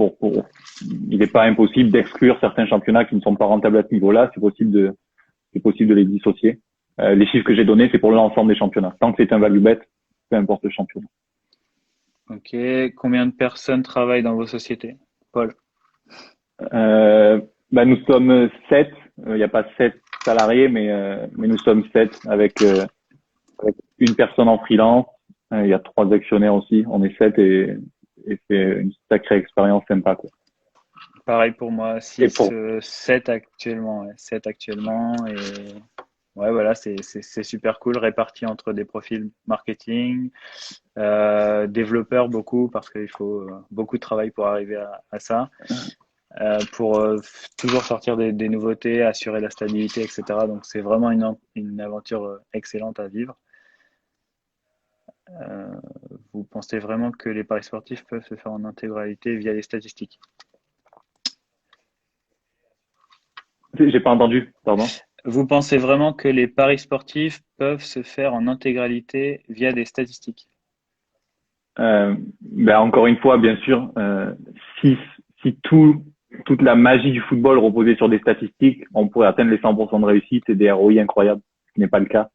[SPEAKER 1] il n'est pas impossible d'exclure certains championnats qui ne sont pas rentables à ce niveau-là. C'est possible de les dissocier. Les chiffres que j'ai donnés, c'est pour l'ensemble des championnats. Tant que c'est un value bet, peu importe le championnat.
[SPEAKER 2] Ok. Combien de personnes travaillent dans vos sociétés, Paul?
[SPEAKER 1] Nous sommes 7. Il n'y a pas 7 salariés, mais nous sommes 7 avec une personne en freelance. Il y a 3 actionnaires aussi. On est 7 et c'est une sacrée expérience sympa, quoi.
[SPEAKER 2] Pareil pour moi,
[SPEAKER 1] Et
[SPEAKER 2] 6,
[SPEAKER 1] pour
[SPEAKER 2] 7 actuellement. Ouais, 7 actuellement. Et ouais, voilà, c'est super cool, réparti entre des profils marketing, développeurs beaucoup, parce qu'il faut beaucoup de travail pour arriver à ça. Pour toujours sortir des nouveautés, assurer la stabilité, etc. Donc c'est vraiment une aventure excellente à vivre. Euh, Vous pensez vraiment que les paris sportifs peuvent se faire en intégralité via les statistiques?
[SPEAKER 1] j'ai pas entendu, pardon.
[SPEAKER 2] Vous pensez vraiment que les paris sportifs peuvent se faire en intégralité via des statistiques?
[SPEAKER 1] Encore une fois, bien sûr, si si toute la magie du football reposait sur des statistiques, on pourrait atteindre les 100% de réussite et des ROI incroyables, ce qui n'est pas le cas.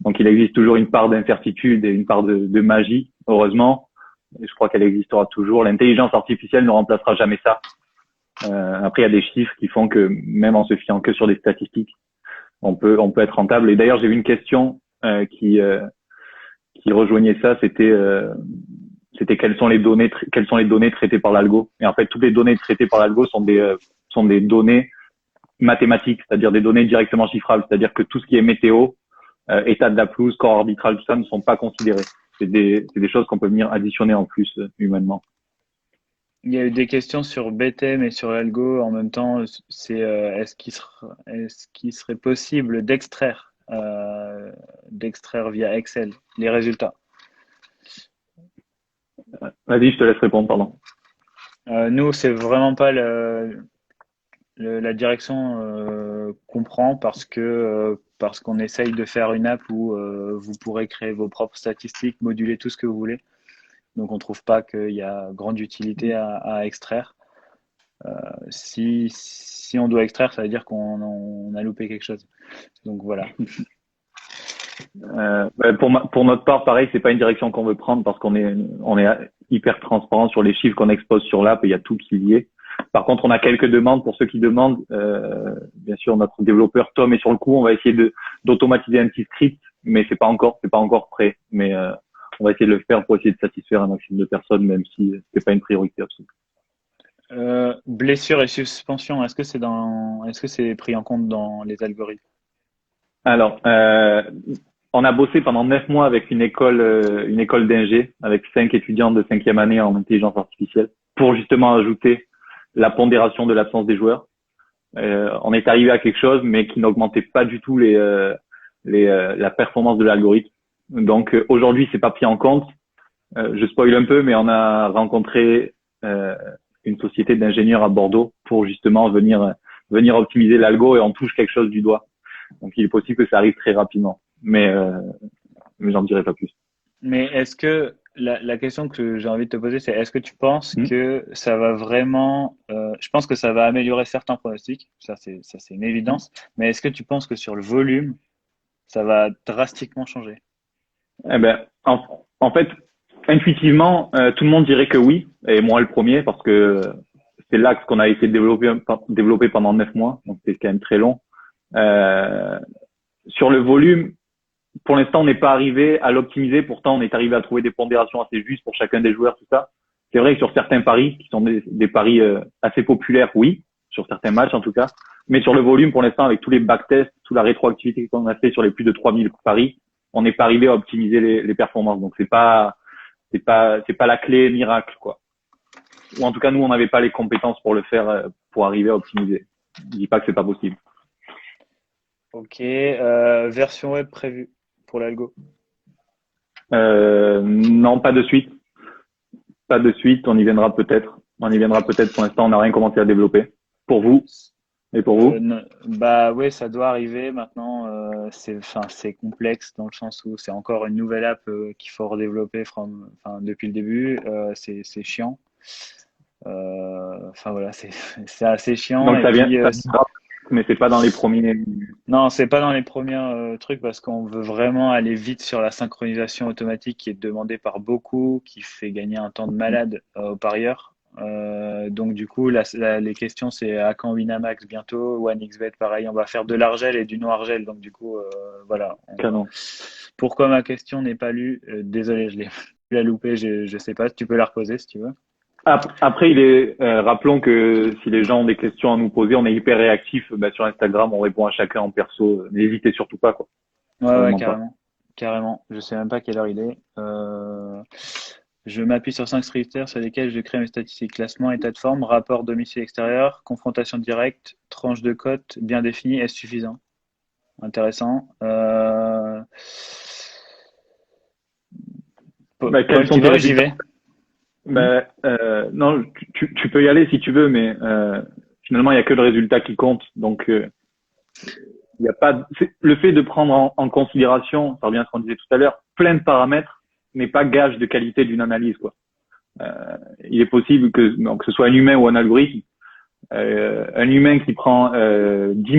[SPEAKER 1] Donc il existe toujours une part d'incertitude et une part de magie, heureusement. Et je crois qu'elle existera toujours. L'intelligence artificielle ne remplacera jamais ça. Après, il y a des chiffres qui font que même en se fiant que sur des statistiques, on peut être rentable. Et d'ailleurs, j'ai vu une question qui rejoignait ça. C'était quelles sont les données traitées par l'algo. Et en fait, toutes les données traitées par l'algo sont des données mathématiques, c'est-à-dire des données directement chiffrables. C'est-à-dire que tout ce qui est météo, état de la pelouse, score arbitral, tout ça ne sont pas considérés. C'est des choses qu'on peut venir additionner en plus humainement.
[SPEAKER 2] Il y a eu des questions sur BTM et sur l'algo en même temps. C'est est-ce qu'il serait possible d'extraire via Excel les résultats?
[SPEAKER 1] Vas-y, je te laisse répondre, pardon.
[SPEAKER 2] Nous, c'est vraiment pas la direction qu'on prend parce qu'on essaye de faire une app où vous pourrez créer vos propres statistiques, moduler tout ce que vous voulez. Donc on trouve pas qu'il y a grande utilité à extraire. Si on doit extraire, ça veut dire qu'on a loupé quelque chose. Donc voilà.
[SPEAKER 1] Pour notre part, pareil, c'est pas une direction qu'on veut prendre parce on est hyper transparent sur les chiffres qu'on expose sur l'app et il y a tout qui y est. Par contre, on a quelques demandes pour ceux qui demandent. Bien sûr, notre développeur Tom est sur le coup. On va essayer d'automatiser un petit script, mais c'est pas encore prêt. Mais on va essayer de le faire pour essayer de satisfaire un maximum de personnes, même si c'est pas une priorité absolue.
[SPEAKER 2] Blessure et suspension, est-ce que c'est pris en compte dans les algorithmes?
[SPEAKER 1] Alors, on a bossé pendant 9 mois avec une école d'ingé, avec 5 étudiants de 5e année en intelligence artificielle, pour justement ajouter la pondération de l'absence des joueurs. On est arrivé à quelque chose, mais qui n'augmentait pas du tout la performance de l'algorithme. Donc aujourd'hui, c'est pas pris en compte. Je spoil un peu, mais on a rencontré une société d'ingénieurs à Bordeaux pour justement venir optimiser l'algo et on touche quelque chose du doigt. Donc il est possible que ça arrive très rapidement, mais j'en dirai pas plus.
[SPEAKER 2] Mais est-ce que la question que j'ai envie de te poser, c'est est-ce que tu penses
[SPEAKER 1] Hmm.
[SPEAKER 2] que ça va vraiment, je pense que ça va améliorer certains pronostics, ça c'est une évidence, mais est-ce que tu penses que sur le volume, ça va drastiquement changer?
[SPEAKER 1] Eh ben, en fait, intuitivement, tout le monde dirait que oui, et moi le premier, parce que c'est l'axe qu'on a essayé de développer pendant 9 mois, donc c'est quand même très long. Euh, sur le volume, pour l'instant, on n'est pas arrivé à l'optimiser. Pourtant, on est arrivé à trouver des pondérations assez justes pour chacun des joueurs, tout ça. C'est vrai que sur certains paris, qui sont des paris assez populaires, oui, sur certains matchs en tout cas. Mais sur le volume, pour l'instant, avec tous les backtests, toute la rétroactivité qu'on a fait sur les plus de 3000 paris, on n'est pas arrivé à optimiser les performances. Donc c'est pas la clé miracle, quoi. Ou en tout cas, nous, on n'avait pas les compétences pour le faire, pour arriver à optimiser. Je dis pas que c'est pas possible.
[SPEAKER 2] Ok, version web prévue pour l'algo.
[SPEAKER 1] Non, pas de suite. Pas de suite. On y viendra peut-être. On y viendra peut-être. Pour l'instant, on n'a rien commencé à développer. Pour vous et pour vous?
[SPEAKER 2] Bah ouais, ça doit arriver maintenant. C'est complexe dans le sens où c'est encore une nouvelle app qu'il faut redévelopper depuis le début. C'est chiant. Enfin voilà, c'est assez chiant.
[SPEAKER 1] Donc
[SPEAKER 2] Et puis
[SPEAKER 1] ça viendra, mais c'est pas dans les premiers.
[SPEAKER 2] non, c'est pas dans les premiers trucs parce qu'on veut vraiment aller vite sur la synchronisation automatique qui est demandée par beaucoup, qui fait gagner un temps de malade aux parieurs. Donc du coup, les questions c'est à quand Winamax bientôt, OneXBet pareil, on va faire de l'argel et du noir-gel. Donc du coup, voilà.
[SPEAKER 1] Canon.
[SPEAKER 2] Pourquoi ma question n'est pas lue? Désolé, je l'ai la loupé, je sais pas. Tu peux la reposer si tu veux.
[SPEAKER 1] Après, rappelons que si les gens ont des questions à nous poser, on est hyper réactifs. Bah, sur Instagram, on répond à chacun en perso. N'hésitez surtout pas, quoi.
[SPEAKER 2] Ouais, ouais,
[SPEAKER 1] Vraiment pas.
[SPEAKER 2] carrément. Carrément. Je sais même pas quelle heure il est. Je m'appuie sur 5 critères sur lesquels je crée mes statistiques. Classement, état de forme, rapport domicile-extérieur, confrontation directe, tranche de cote bien définie. Est-ce suffisant? Intéressant.
[SPEAKER 1] Bah, quels
[SPEAKER 2] Paul,
[SPEAKER 1] sont
[SPEAKER 2] tu
[SPEAKER 1] tes
[SPEAKER 2] vas ou j'y
[SPEAKER 1] résultats?
[SPEAKER 2] vais? Hmm.
[SPEAKER 1] Bah, non, tu peux y aller si tu veux, mais finalement, il y a que le résultat qui compte. Donc, il y a pas. Le fait de prendre en considération, ça revient à ce qu'on disait tout à l'heure, plein de paramètres n'est pas gage de qualité d'une analyse, quoi. Il est possible que ce soit un humain ou un algorithme. Un humain qui prend 10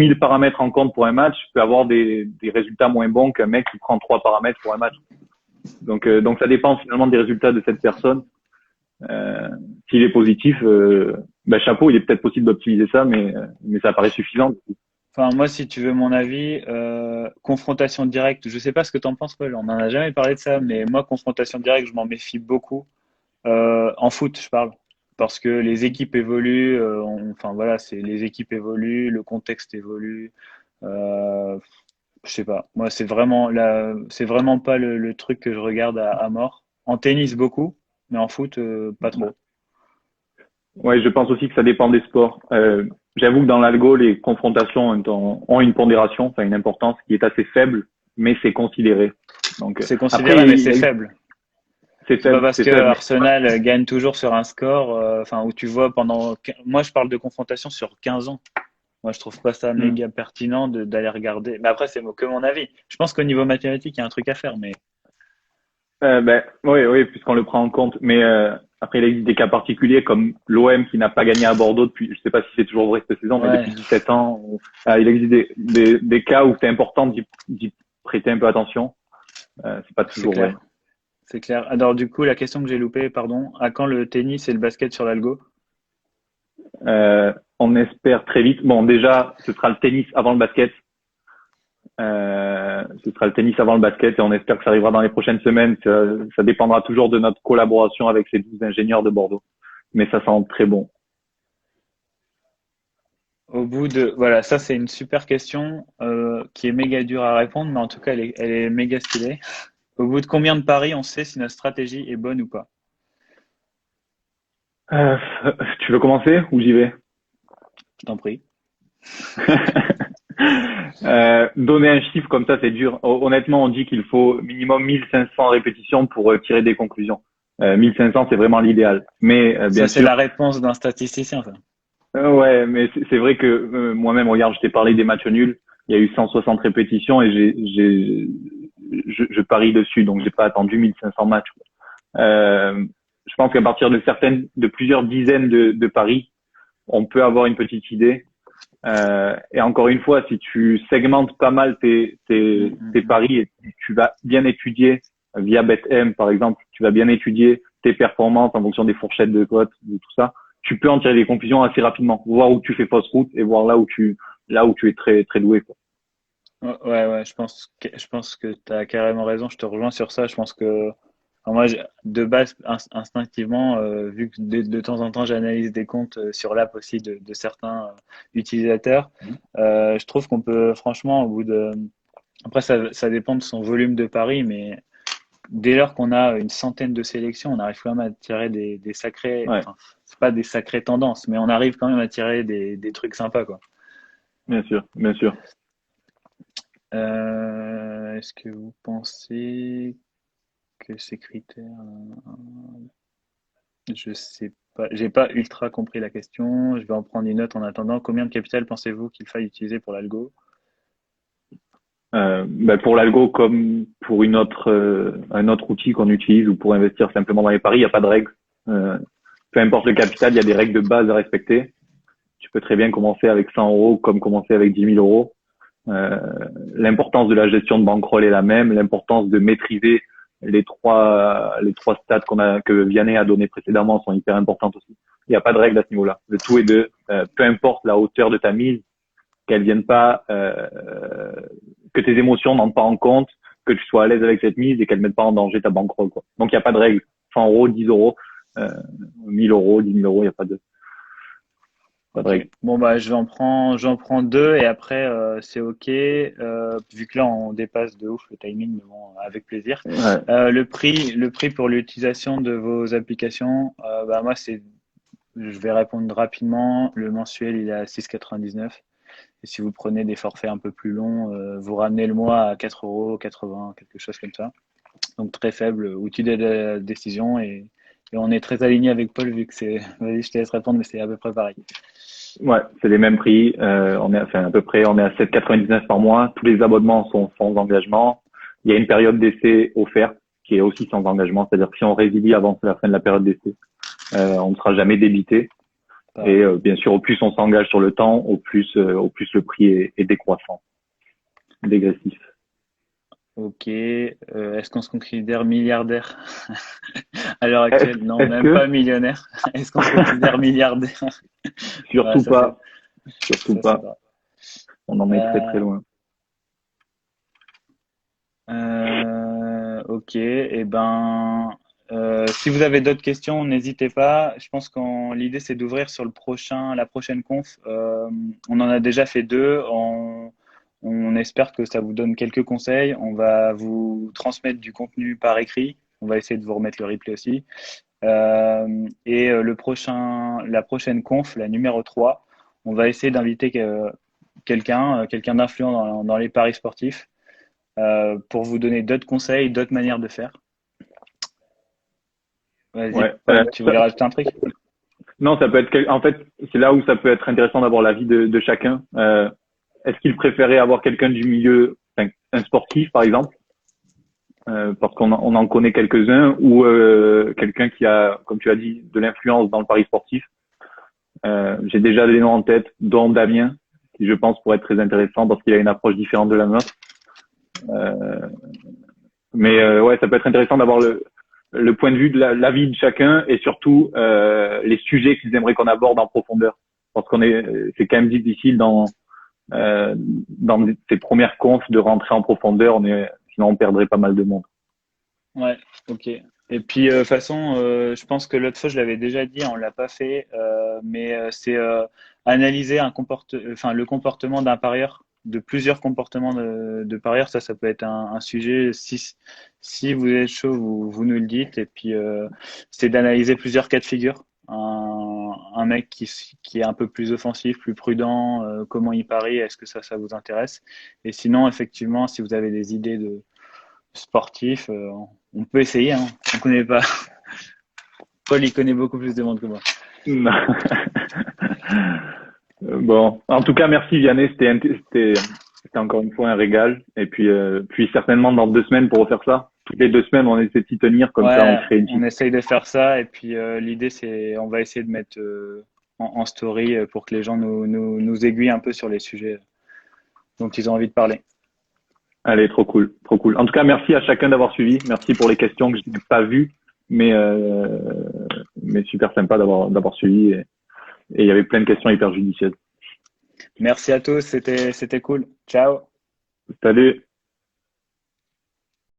[SPEAKER 1] 000 paramètres en compte pour un match peut avoir des résultats moins bons qu'un mec qui prend 3 paramètres pour un match. Donc ça dépend finalement des résultats de cette personne. Euh, S'il est positif, bah, chapeau, il est peut-être possible d'optimiser ça, mais ça paraît suffisant.
[SPEAKER 2] Enfin, moi, si tu veux mon avis, confrontation directe, je sais pas ce que tu en penses, Paul. On n'en a jamais parlé de ça, mais moi, confrontation directe, je m'en méfie beaucoup. En foot, je parle. Parce que les équipes évoluent, enfin voilà, les équipes évoluent, le contexte évolue. Euh, je sais pas. Moi, c'est vraiment pas le truc que je regarde à mort. En tennis, beaucoup, mais en foot, pas trop.
[SPEAKER 1] Ouais, je pense aussi que ça dépend des sports. J'avoue que dans l'algo, les confrontations ont une pondération, enfin une importance qui est assez faible, mais c'est considéré. Donc
[SPEAKER 2] C'est
[SPEAKER 1] après,
[SPEAKER 2] considéré, mais c'est faible. C'est pas parce
[SPEAKER 1] c'est
[SPEAKER 2] que
[SPEAKER 1] faible.
[SPEAKER 2] Arsenal gagne toujours sur un score, enfin, où tu vois moi, je parle de confrontation sur 15 ans. Moi, je trouve pas ça
[SPEAKER 1] Mais,
[SPEAKER 2] méga pertinent d'aller regarder. Mais après, c'est que mon avis. Je pense qu'au niveau mathématique, il y a un truc à faire, mais
[SPEAKER 1] ben, oui, oui, puisqu'on le prend en compte. Mais après, il existe des cas particuliers comme l'OM qui n'a pas gagné à Bordeaux depuis, je sais pas si c'est toujours vrai cette saison, mais
[SPEAKER 2] ouais,
[SPEAKER 1] depuis 17 ans. Il existe des cas où c'est important d'y prêter un peu attention. C'est pas
[SPEAKER 2] c'est
[SPEAKER 1] toujours vrai.
[SPEAKER 2] clair. C'est clair. Alors, du coup, la question que j'ai loupée, pardon, à quand le tennis et le basket sur l'algo?
[SPEAKER 1] On espère très vite. Bon, déjà, ce sera le tennis avant le basket. Ce sera le tennis avant le basket et on espère que ça arrivera dans les prochaines semaines. Ça dépendra toujours de notre collaboration avec ces 12 ingénieurs de Bordeaux. Mais ça sent très bon.
[SPEAKER 2] Voilà, ça c'est une super question qui est méga dure à répondre, mais en tout cas elle est méga stylée. Au bout de combien de paris on sait si notre stratégie est bonne ou pas?
[SPEAKER 1] Euh, Tu veux commencer ou j'y vais?
[SPEAKER 2] Je t'en prie.
[SPEAKER 1] Donner un chiffre comme ça, c'est dur. Honnêtement, on dit qu'il faut minimum 1500 répétitions pour tirer des conclusions. 1500, c'est vraiment l'idéal. Mais
[SPEAKER 2] Ça
[SPEAKER 1] bien
[SPEAKER 2] c'est
[SPEAKER 1] sûr,
[SPEAKER 2] la réponse d'un statisticien, ça.
[SPEAKER 1] ouais, mais c'est vrai que moi-même, regarde, je t'ai parlé des matchs nuls. Il y a eu 160 répétitions et je parie dessus, donc j'ai pas attendu 1500 matchs. Je pense qu'à partir de plusieurs dizaines de paris, on peut avoir une petite idée. Et encore une fois, si tu segmentes pas mal
[SPEAKER 2] Mm, mm,
[SPEAKER 1] tes
[SPEAKER 2] mm.
[SPEAKER 1] paris et tu vas bien étudier via BetM par exemple, tu vas bien étudier tes performances en fonction des fourchettes de cotes, de tout ça, tu peux en tirer des conclusions assez rapidement, voir où tu fais fausse route et voir là où tu es très très doué, quoi.
[SPEAKER 2] Ouais, ouais, je pense que tu as carrément raison, je te rejoins sur ça. Je pense que enfin, moi, de base, instinctivement, vu que de temps en temps j'analyse des comptes sur l'app aussi de certains utilisateurs, je trouve qu'on peut franchement, après ça dépend de son volume de paris, mais dès lors qu'on a une centaine de sélections, on arrive quand même à tirer des sacrés,
[SPEAKER 1] Ouais,
[SPEAKER 2] enfin, c'est pas des sacrées tendances, mais on arrive quand même à tirer des trucs sympas, quoi.
[SPEAKER 1] bien sûr, bien sûr.
[SPEAKER 2] Est-ce que vous pensez que ces critères, je sais pas, j'ai pas ultra compris la question. Je vais en prendre une autre en attendant. Combien de capital pensez-vous qu'il faille utiliser pour l'algo?
[SPEAKER 1] Pour l'algo, comme pour un autre outil qu'on utilise ou pour investir simplement dans les paris, il n'y a pas de règles. Peu importe le capital, il y a des règles de base à respecter. Tu peux très bien commencer avec 100 euros comme commencer avec 10 000 euros. Euh, L'importance de la gestion de bankroll est la même. L'importance de maîtriser les trois stats que Vianney a donné précédemment sont hyper importantes aussi. Il n'y a pas de règle à ce niveau-là. Le tout est peu importe la hauteur de ta mise, qu'elle vienne pas, que tes émotions n'entrent pas en compte, que tu sois à l'aise avec cette mise et qu'elle ne mette pas en danger ta bankroll, quoi. Donc, il n'y a pas de règle. 100 euros, 10 euros, 1000 euros, 10 000 euros, il n'y a pas de
[SPEAKER 2] Ok.
[SPEAKER 1] règle.
[SPEAKER 2] Bon bah j'en prends deux et après c'est ok. Vu que là on dépasse de ouf le timing, mais bon, avec plaisir.
[SPEAKER 1] Ouais.
[SPEAKER 2] Le prix pour l'utilisation de vos applications, bah moi je vais répondre rapidement. Le mensuel il est à 6,99. Et si vous prenez des forfaits un peu plus longs, vous ramenez le mois à 4,80 €, quelque chose comme ça. Donc très faible, outil de décision et on est très aligné avec Paul vu que c'est. Vas-y, je te laisse répondre, mais c'est à peu près pareil.
[SPEAKER 1] Ouais, c'est les mêmes prix. À peu près, on est à 7,99 par mois. Tous les abonnements sont sans engagement. Il y a une période d'essai offerte qui est aussi sans engagement. C'est-à-dire que si on résilie avant la fin de la période d'essai, on ne sera jamais débité. Et
[SPEAKER 2] Pareil.
[SPEAKER 1] bien sûr, au plus on s'engage sur le temps, au plus le prix est décroissant, dégressif.
[SPEAKER 2] Ok. Est-ce qu'on se considère milliardaire à l'heure
[SPEAKER 1] Est-ce,
[SPEAKER 2] actuelle? Non,
[SPEAKER 1] est-ce
[SPEAKER 2] même
[SPEAKER 1] que
[SPEAKER 2] pas millionnaire. Est-ce qu'on se considère milliardaire? Ouais,
[SPEAKER 1] surtout pas, surtout
[SPEAKER 2] ça c'est
[SPEAKER 1] pas.
[SPEAKER 2] pas.
[SPEAKER 1] On en est très très
[SPEAKER 2] Euh,
[SPEAKER 1] loin.
[SPEAKER 2] ok. Et ben, si vous avez d'autres questions, n'hésitez pas. Je pense que l'idée c'est d'ouvrir sur la prochaine conf. On en a déjà fait deux. On espère que ça vous donne quelques conseils. On va vous transmettre du contenu par écrit. On va essayer de vous remettre le replay aussi. La prochaine conf, la numéro 3, on va essayer d'inviter quelqu'un d'influent dans les paris sportifs pour vous donner d'autres conseils, d'autres manières de faire. Vas-y,
[SPEAKER 1] Ouais.
[SPEAKER 2] Paul, tu voulais rajouter un truc?
[SPEAKER 1] Non, ça peut être. En fait, c'est là où ça peut être intéressant d'avoir l'avis de chacun. Est-ce qu'il préférait avoir quelqu'un du milieu, enfin, un sportif par exemple, parce qu'on en connaît quelques-uns, ou quelqu'un qui a, comme tu as dit, de l'influence dans le pari sportif. J'ai déjà des noms en tête, dont Damien, qui je pense pourrait être très intéressant parce qu'il a une approche différente de la nôtre. Euh, ouais, ça peut être intéressant d'avoir le point de vue de l'avis de chacun et surtout les sujets qu'ils aimeraient qu'on aborde en profondeur. Parce c'est quand même difficile dans ces premières confs de rentrer en profondeur. Sinon on perdrait pas mal de monde.
[SPEAKER 2] Ouais, ok. Et puis, de toute façon, je pense que l'autre fois, je l'avais déjà dit, on l'a pas fait, mais c'est analyser enfin, le comportement d'un parieur, de plusieurs comportements de parieurs. Ça peut être un sujet. Si vous êtes chaud, vous nous le dites. Et puis, c'est d'analyser plusieurs cas de figure. Un mec qui est un peu plus offensif, plus prudent, comment il parie, est-ce que ça vous intéresse? Et sinon, effectivement, si vous avez des idées de sportifs, on peut essayer, hein. On connaît pas. Paul, il connaît beaucoup plus de monde que moi.
[SPEAKER 1] Bon, en tout cas, merci Vianney, c'était encore une fois un régal. Et puis certainement dans 2 semaines pour refaire ça. Toutes les 2 semaines, on essaie de s'y tenir, comme ça on
[SPEAKER 2] Ouais,
[SPEAKER 1] crée une
[SPEAKER 2] on
[SPEAKER 1] petite.
[SPEAKER 2] essaye de faire ça. Et puis l'idée, c'est, on va essayer de mettre en story pour que les gens nous aiguillent un peu sur les sujets dont ils ont envie de parler.
[SPEAKER 1] Allez, trop cool, trop cool. En tout cas, merci à chacun d'avoir suivi. Merci pour les questions que je n'ai pas vues, mais super sympa d'avoir suivi. Et il y avait plein de questions hyper judicieuses.
[SPEAKER 2] Merci à tous, c'était cool. Ciao.
[SPEAKER 1] Salut.